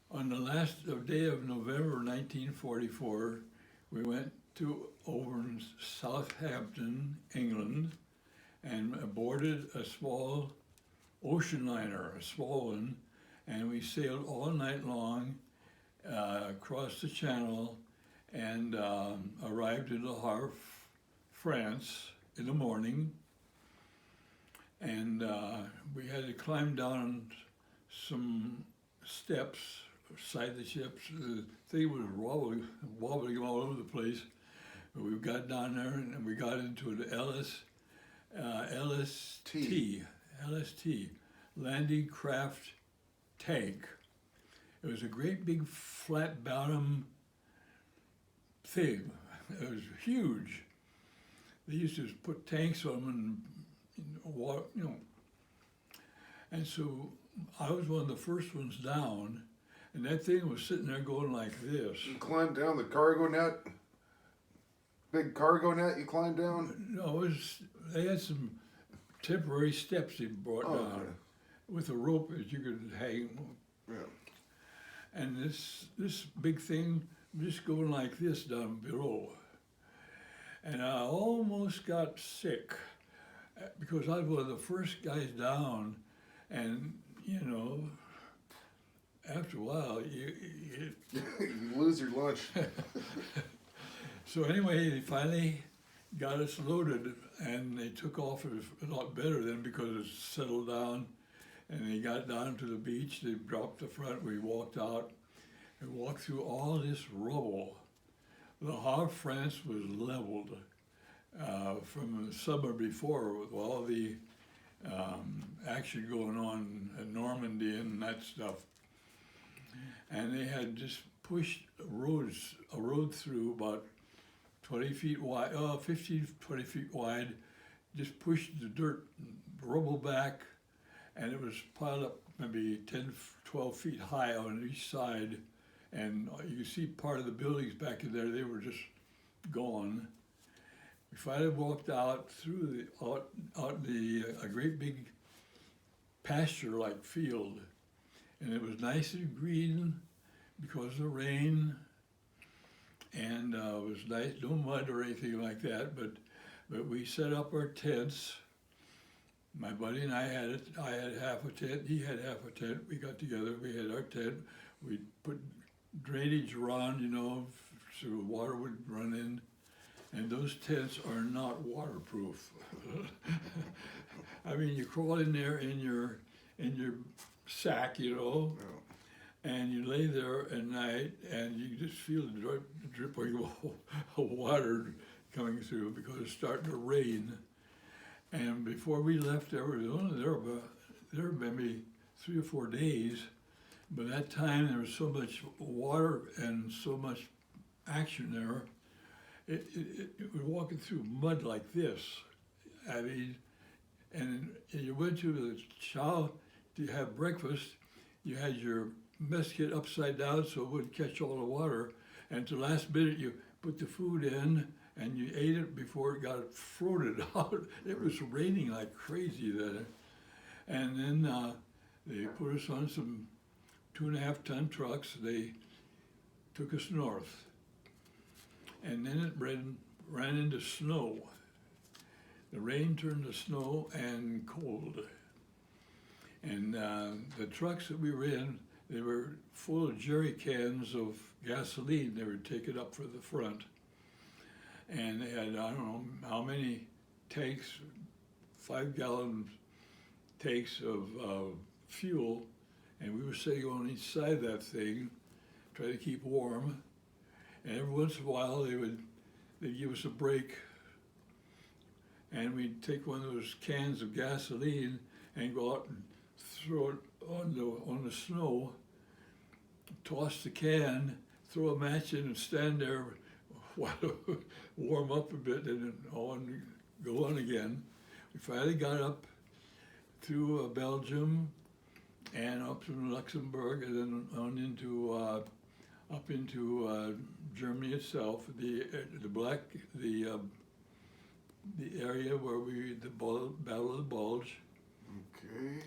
On the last day of November 1944, we went to over in Southampton, England, and boarded a small ocean liner, a small one, and we sailed all night long across the channel and arrived in Le Havre, France in the morning. And we had to climb down some steps beside the ships. The thing was wobbling all over the place. But we got down there and we got into an LST, landing craft tank. It was a great big flat bottom thing. It was huge. They used to put tanks on them and And so I was one of the first ones down, and that thing was sitting there going like this. You climbed down the cargo net? Big cargo net you climbed down? No, they had some temporary steps they brought down Okay. with a rope that you could hang. Yeah. And this big thing just going like this down below. And I almost got sick because I was one of the first guys down, and after a while you You lose your lunch. So anyway, they finally got us loaded, and they took off. It was a lot better then because it settled down, and they got down to the beach. They dropped the front. We walked out and walked through all this rubble. Le Havre, France was leveled from the summer before with all the action going on in Normandy and that stuff. And they had just pushed a road through about 20 feet wide, 15, 20 feet wide, just pushed the dirt, rubble back, and it was piled up maybe 10, 12 feet high on each side. And you see part of the buildings back in there, they were just gone. We finally walked out through a great big pasture-like field, and it was nice and green because of the rain, and it was nice, no mud or anything like that. But we set up our tents. My buddy and I had half a tent. He had half a tent. We got together. We had our tent. We put drainage around, so the water would run in. And those tents are not waterproof. I mean, you crawl in there in your sack, Yeah. and you lay there at night, and you just feel the dripping of water coming through because it's starting to rain. And before we left, there were maybe 3 or 4 days. But that time there was so much water and so much action there. It was walking through mud like this. I mean, and you went to the chow to have breakfast. You had your mess kit upside down so it wouldn't catch all the water. And to the last minute, you put the food in and you ate it before it got floated out. It was raining like crazy then. And then they put us on some 2.5-ton trucks. They took us north. And then it ran into snow. The rain turned to snow and cold. And the trucks that we were in, they were full of jerry cans of gasoline. They were taken up for the front. And they had, I don't know how many tanks, 5-gallon tanks of fuel. And we were sitting on each side of that thing, trying to keep warm. And every once in a while, they'd give us a break, and we'd take one of those cans of gasoline and go out and throw it on the snow, toss the can, throw a match in, and stand there while it warm up a bit, and then go on again. We finally got up through Belgium and up to Luxembourg, and then on into up into Germany itself, the area where the Battle of the Bulge. Okay.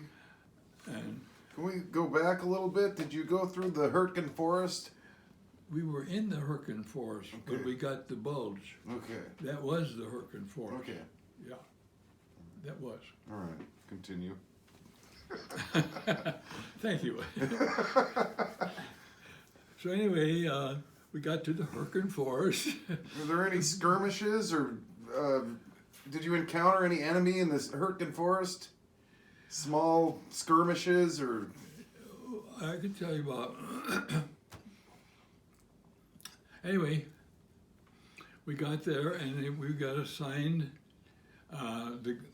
And Can we go back a little bit? Did you go through the Hurtgen Forest? We were in the Hurtgen Forest when Okay. we got the bulge. Okay. That was the Hurtgen Forest. Okay. Yeah, that was. All right. Continue. Thank you. So anyway, we got to the Hurtgen Forest. Were there any skirmishes, or did you encounter any enemy in this Hurtgen Forest? Small skirmishes, or I can tell you about. Anyway, we got there and we got assigned.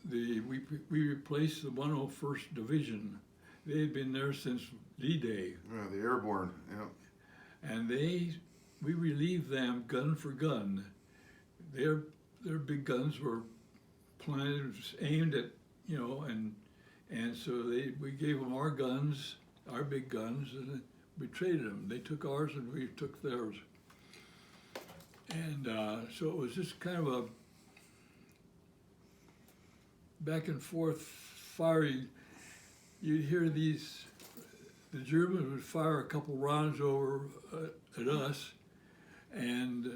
We replaced the 101st Division. They had been there since D-Day, the airborne? Yeah. and we relieved them gun for gun. Their big guns were planted, aimed at, and so we gave them our guns, our big guns, and we traded them. They took ours and we took theirs. And so it was just kind of a back and forth firing. You'd hear the Germans would fire a couple rounds over at us, and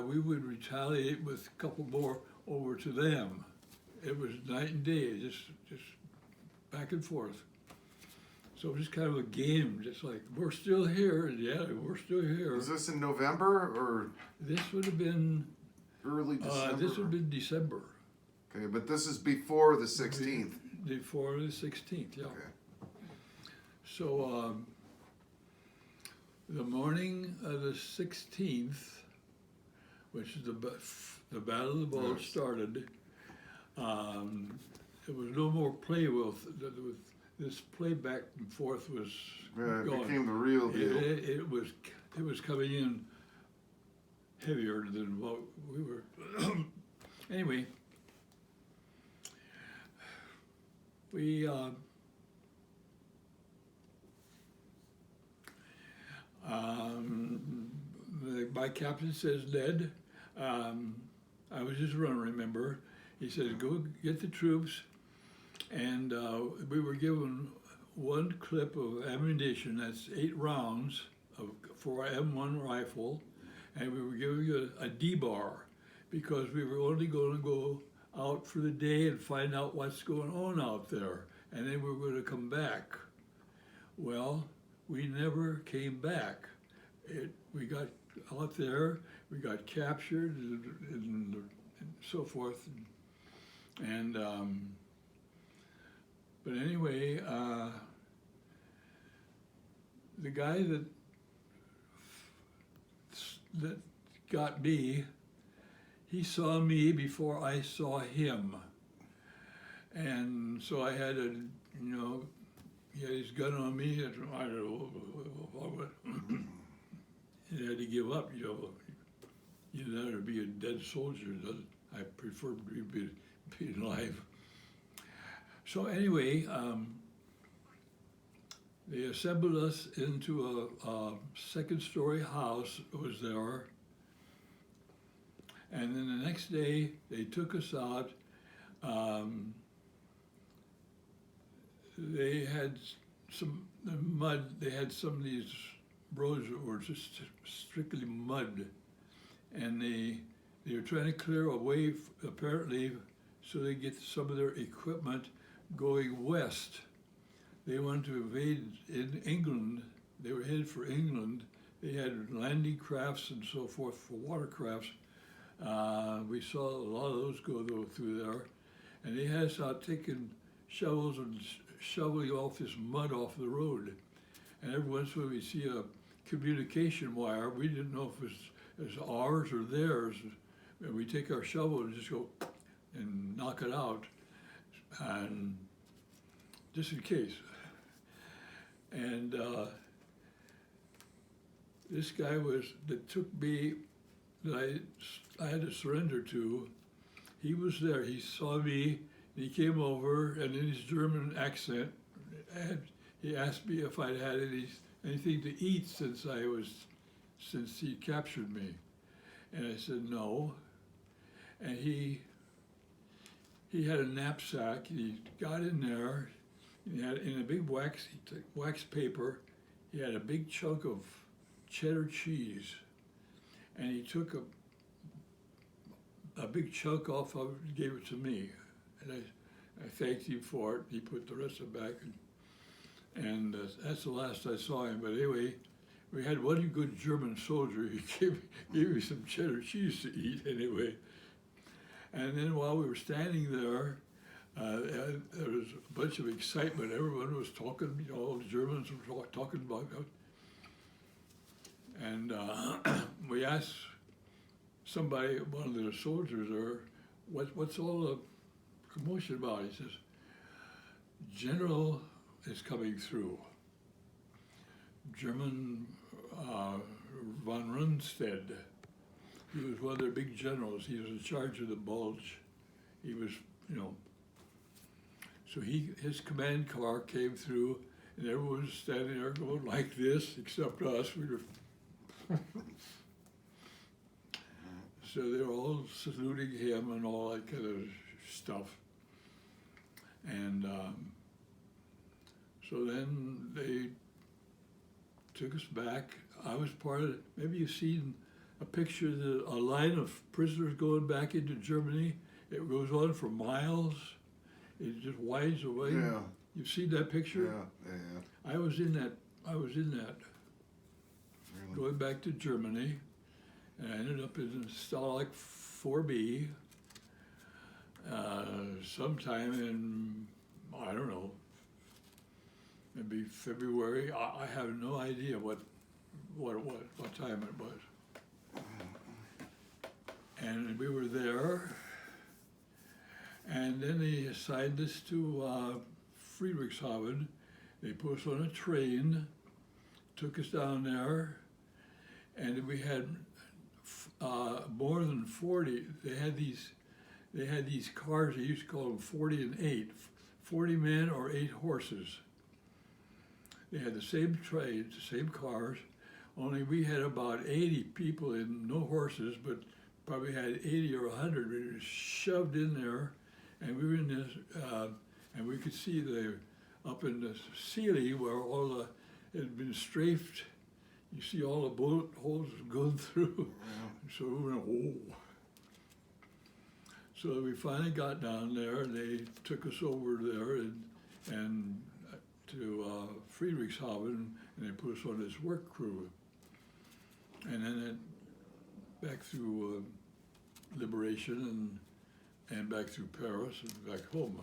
we would retaliate with a couple more over to them. It was night and day, just back and forth. So it was just kind of a game, just like, we're still here, and yeah, we're still here. Was this in November or This would have been, early December? this would have been December. Okay, but this is before the 16th. Before the 16th, yeah. Okay. So the morning of the 16th, which is the Battle of the Bulge Yes. started, there was no more play with this play back and forth was Yeah, it going. became the real deal. It was coming in heavier than what we were. Anyway, we my captain says, Ned, I was just a runner, remember? He says, go get the troops. And we were given one clip of ammunition, that's 8 rounds for an M1 rifle, and we were given a D-bar because we were only going to go out for the day and find out what's going on out there, and then we were going to come back. Well, we never came back. We got out there, we got captured and so forth, and but anyway, the guy that got me, he saw me before I saw him, and so I had he had his gun on me, and I don't know, he had to give up, You'd rather be a dead soldier. I prefer being alive. So anyway, they assembled us into a second-story house that was there, and then the next day they took us out. They had some mud. They had some of these roads that were just strictly mud, and they were trying to clear a way, apparently, so they get some of their equipment going west. They wanted to invade in England. They were headed for England. They had landing crafts and so forth for watercrafts. We saw a lot of those go through there. And they had us out taking shovels and shoveling off this mud off the road. And every once in a while we see a communication wire. We didn't know if it was ours or theirs. And we take our shovel and just go and knock it out, and just in case. And this guy that took me, that I had to surrender to, he was there. He saw me, and he came over, and in his German accent, he asked me if I'd had anything to eat since he captured me. And I said no. And he had a knapsack, and he got in there, He had in a big wax paper. He had a big chunk of cheddar cheese, and he took a big chunk off of it and gave it to me, and I thanked him for it. He put the rest of it back, and that's the last I saw him. But anyway, we had one good German soldier. He gave me some cheddar cheese to eat anyway. And then while we were standing there, there was a bunch of excitement. Everyone was talking, you know, all the Germans were talking about it. And we asked somebody, one of the soldiers there, what's all the commotion about? He says, General is coming through. German von Rundstedt. He was one of their big generals. He was in charge of the Bulge. He was, you know. So his command car came through, and everyone was standing there going like this, except us. We were. So they were all saluting him and all that kind of stuff. And so then they took us back. I was part of it. Maybe you've seen a picture of a line of prisoners going back into Germany. It goes on for miles. It just winds away. Yeah. You've seen that picture? Yeah. I was in that. Really? Going back to Germany, and I ended up in Stalag 4B sometime in, I don't know, maybe February. I have no idea what time it was. And we were there, and then they assigned us to Friedrichshafen. They put us on a train, took us down there, and we had more than 40. They had these cars. They used to call them 40 and 8, 40 men or 8 horses. They had the same trains, the same cars, only we had about 80 people in, no horses, but probably had 80 or 100. We were shoved in there, and we were in this, and we could see up in the ceiling where it had been strafed. You see all the bullet holes going through. Yeah. So we went, oh. So we finally got down there, and they took us over there and to Friedrichshafen, and they put us on this work crew. And then back through Liberation and back through Paris and back home.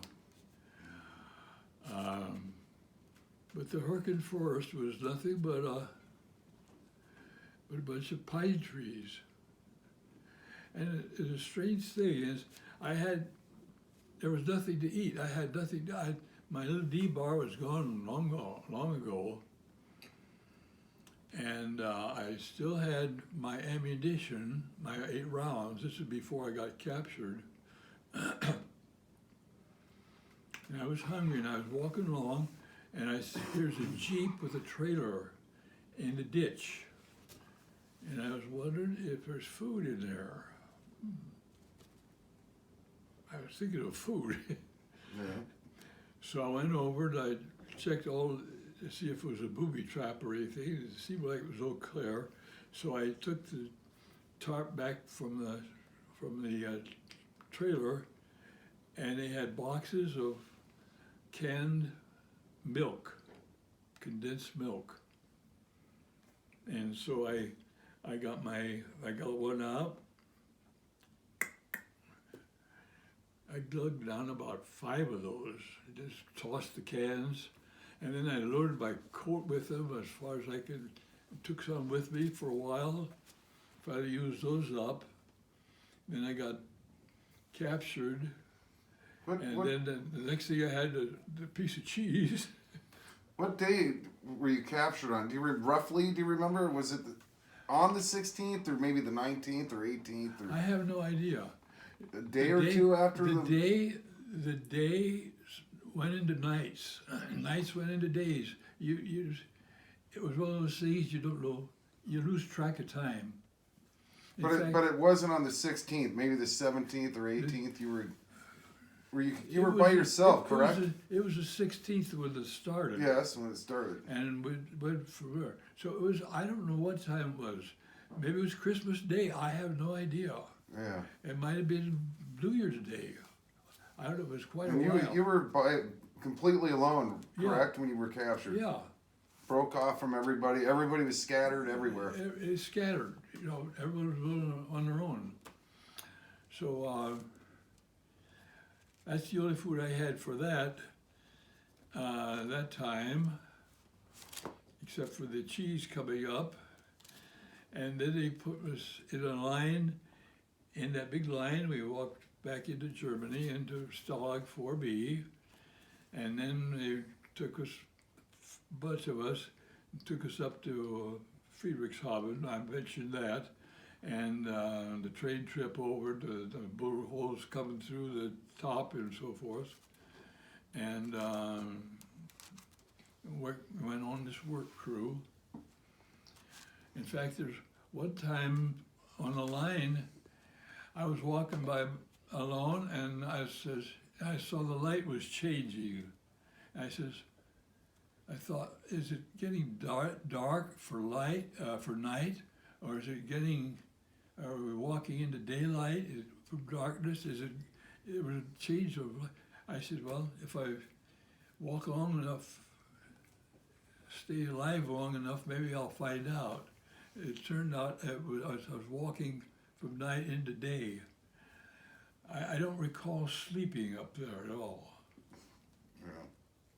But the Hürtgen Forest was nothing but a bunch of pine trees. And the strange thing is, there was nothing to eat. I had nothing. My little D-bar was gone long ago. And I still had my ammunition, my 8 rounds. This was before I got captured. And I was hungry, and I was walking along, and here's a Jeep with a trailer in the ditch. And I was wondering if there's food in there. I was thinking of food. Yeah. So I went over and I checked to see if it was a booby trap or anything. It seemed like it was all clear. So I took the tarp back from the trailer, and they had boxes of canned milk, condensed milk. And so I got one out. I dug down about 5 of those, just tossed the cans, and then I loaded my coat with them as far as I could. Took some with me for a while, tried to use those up. Then I got captured, then the next thing I had the piece of cheese. What day were you captured on? Do you remember? Was it on the 16th or maybe the 19th or 18th? Or I have no idea. A day or two after the day went into nights. Nights went into days. It was one of those things you don't know. You lose track of time. But it wasn't on the 16th. Maybe the 17th or 18th. You were. Were you It were was- by yourself, correct? It was the 16th when it started. Yes, when it started. And we went from there. So it was, I don't know what time it was. Maybe it was Christmas Day. I have no idea. Yeah. It might have been New Year's Day. I don't know. It was quite a And while. you were completely alone, Yeah. correct, when you were captured? Yeah. Broke off from everybody. Everybody was scattered everywhere. It scattered. You know, everyone was living on their own. So that's the only food I had for that time, except for the cheese coming up. And then they put us in a line. In that big line, we walked back into Germany, into Stalag 4B, and then they took us, a bunch of us, took us up to Friedrichshafen. I mentioned that, and the train trip over to the bullet holes coming through the top and so forth, and went on this work crew. In fact, there's one time on the line, I was walking by alone, and I saw the light was changing. And I thought, is it getting dark for night, or is it are we walking into daylight from darkness? It was a change of light. I said, well, if I walk long enough, stay alive long enough, maybe I'll find out. It turned out I was walking from night into day. I don't recall sleeping up there at all. Yeah.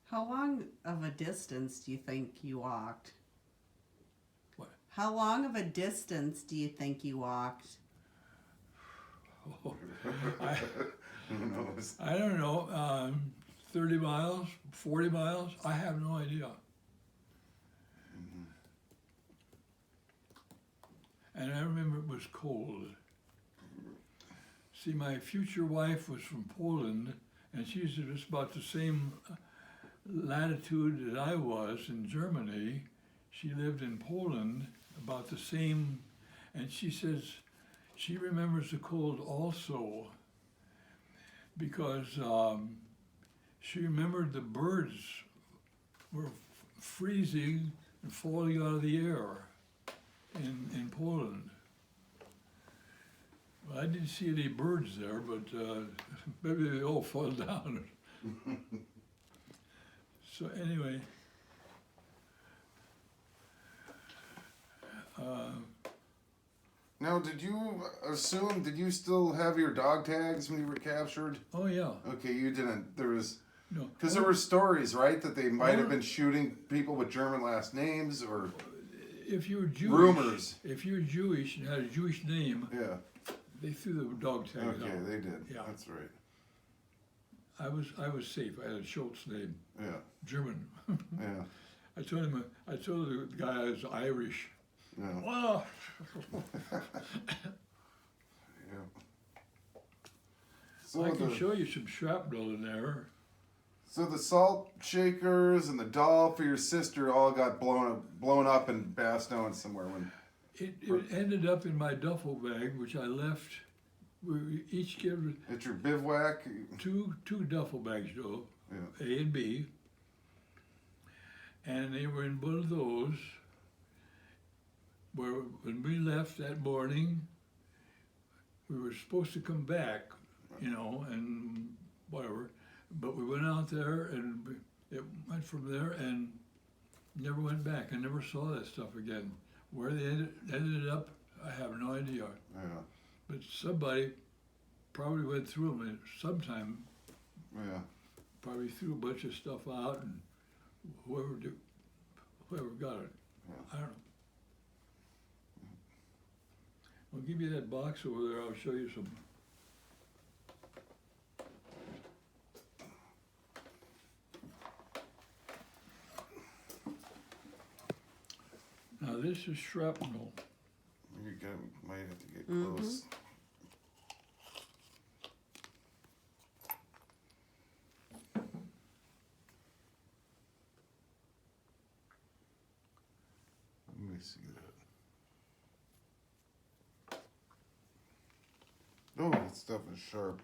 How long of a distance do you think you walked? What? How long of a distance do you think you walked? Oh, Who knows? I don't know, 30 miles, 40 miles, I have no idea. And I remember it was cold. See, my future wife was from Poland, and she's just about the same latitude that I was in Germany. She lived in Poland, about the same, and she says she remembers the cold also because she remembered the birds were freezing and falling out of the air in Poland. Well, I didn't see any birds there, but maybe they all fell down. So anyway, Now, did you still have your dog tags when you were captured? oh yeah, Okay, you didn't. There was, no. because there were stories, right, that they might have been shooting people with German last names or If you were Jewish, rumors. if you were Jewish and had a Jewish name, Yeah. they threw the dog tags Okay, out. they did. Yeah. That's right. I was safe. I had a Schultz name, Yeah. German. Yeah. I told the guy I was Irish. Yeah. Wow. Yeah. So I can show you some shrapnel in there. So the salt shakers and the doll for your sister all got blown up in Bastogne somewhere. When It ended up in my duffel bag, which I left. We each gave at your bivouac. two duffel bags, though, Yeah. A and B, and they were in one of those. Where when we left that morning, we were supposed to come back, you know, and whatever. But we went out there, and it went from there, and never went back. I never saw that stuff again. Where they ended up, I have no idea. Yeah. But somebody probably went through them sometime. Yeah. Probably threw a bunch of stuff out, and whoever got it, Yeah. I don't know. I'll give you that box over there. I'll show you some. Now this is shrapnel. Might have to get close. Let me see that. Oh, that stuff is sharp.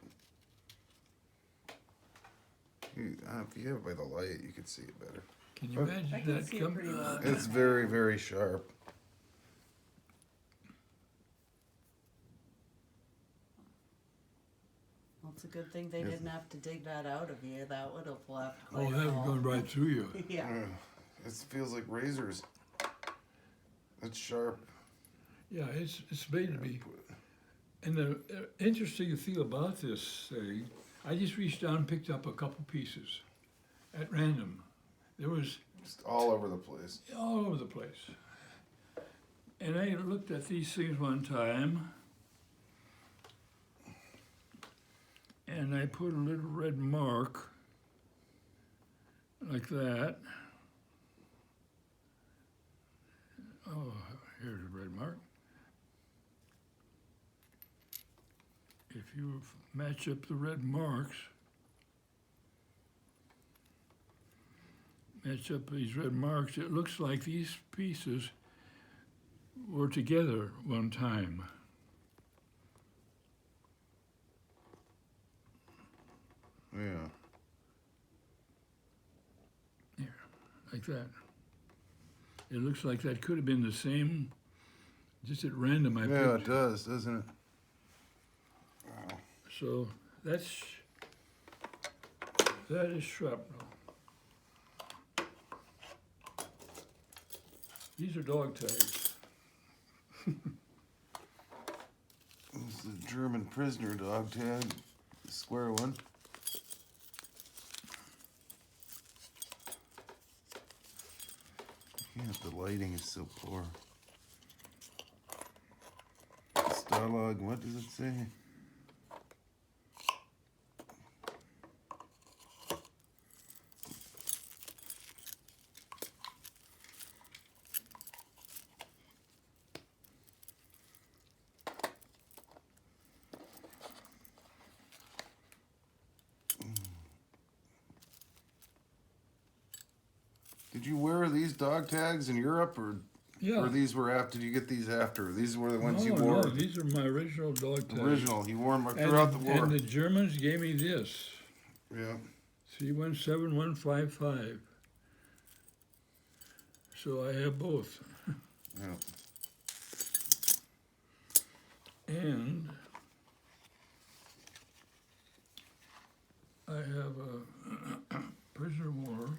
If you have it by the light, you could see it better. Can you imagine I can that see it pretty well. It's very, very sharp. Well, it's a good thing they didn't have to dig that out of you. That would have left Oh, quite that a was hole. going right through you. Yeah. It feels like razors. It's sharp. Yeah, it's made to be. And the interesting thing about this thing, I just reached down and picked up a couple pieces at random. There was Just all over the place. all over the place. And I looked at these things one time, and I put a little red mark like that. Oh, here's a red mark. If you match up the red marks, match up these red marks, it looks like these pieces were together one time. Yeah. Like that. It looks like that could have been the same, just at random I Yeah, it picked. does, doesn't it? Wow. So that is shrapnel. These are dog tags. This is a German prisoner dog tag, the square one. Yeah, the lighting is so poor. Starlog, what does it say? Did you wear these dog tags in Europe, or Yeah. these were after? Did you get these after? These were the ones you No, wore. no, these are my original dog tags. Original. You wore them And, throughout the war. and the Germans gave me this, Yeah. C17155. So I have both. Yeah. And I have a prisoner of war.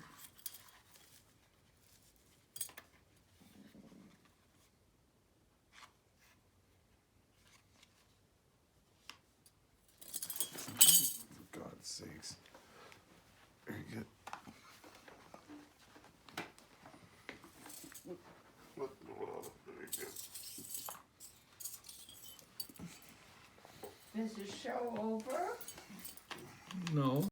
For God's sakes. Very good. Is the show over? No.